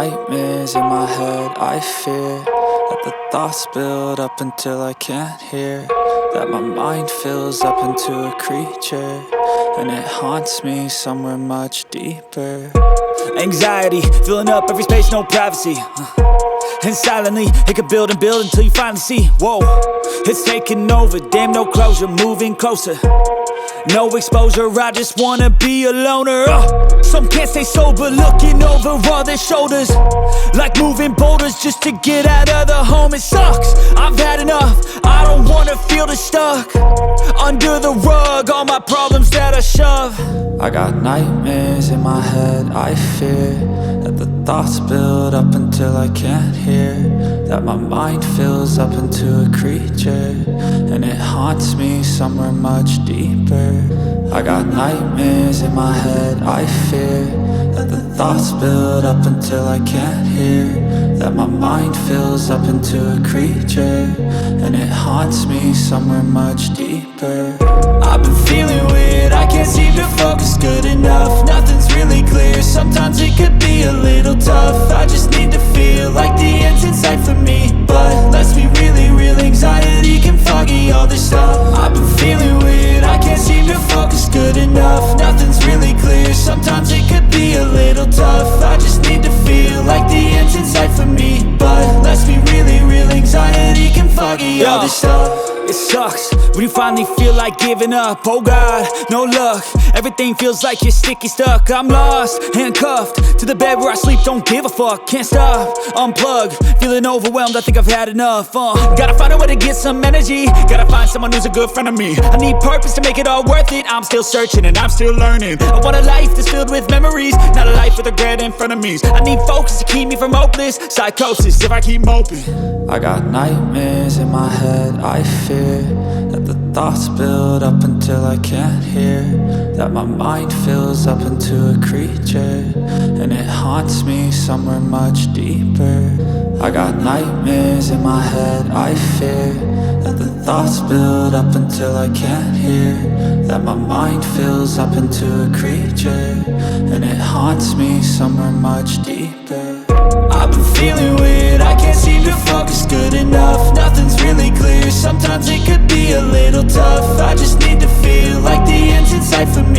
nightmares in my head, I fear that the thoughts build up until I can't hear, that my mind fills up into a creature, and it haunts me somewhere much deeper. Anxiety, filling up every space, no privacy. And silently, it could build and build until you finally see, whoa, it's taking over, damn no closure, moving closer. No exposure, I just wanna be a loner. Some can't stay sober, looking over all their shoulders, like moving boulders just to get out of the home. It sucks, I've had enough, I don't wanna feel the stuck under the rug, all my problems that I shove. I got nightmares in my head, I fear that the thoughts build up until I can't hear, that my mind fills up into a creature, and it haunts me somewhere much deeper. I got nightmares in my head, I fear that the thoughts build up until I can't hear, that my mind fills up into a creature, and it haunts me somewhere much deeper. I've been feeling weird, I can't seem to focus good enough. Nothing's really clear, sometimes it could be a little tough. I just need to feel like the end's in sight for me, but let's be really real, anxiety can foggy all this stuff. I've been feeling weird, I can't seem to focus good enough. Nothing's really clear, sometimes it could be a little tough. I just need to feel like the end's in sight for me, but let's be really real, anxiety can foggy all this stuff. It sucks when you finally feel like giving up. Oh God, no luck, everything feels like you're sticky stuck. I'm lost, handcuffed to the bed where I sleep, don't give a fuck. Can't stop, unplug, feeling overwhelmed, I think I've had enough. Gotta find a way to get some energy, gotta find someone who's a good friend of me. I need purpose to make it all worth it, I'm still searching and I'm still learning. I want a life that's filled with memories, not a life with regret and frenemies. I need focus to keep me from hopeless psychosis if I keep moping. I got nightmares in my head, I fear that the thoughts build up until I can't hear, that my mind fills up into a creature, and it haunts me somewhere much deeper. I got nightmares in my head, I fear that the thoughts build up until I can't hear, that my mind fills up into a creature, and it haunts me somewhere much deeper. I've been feeling weird, I can't seem to focus good enough. Nothing's really clear, sometimes it could be a little tough. I just need to feel like the end's in sight for me,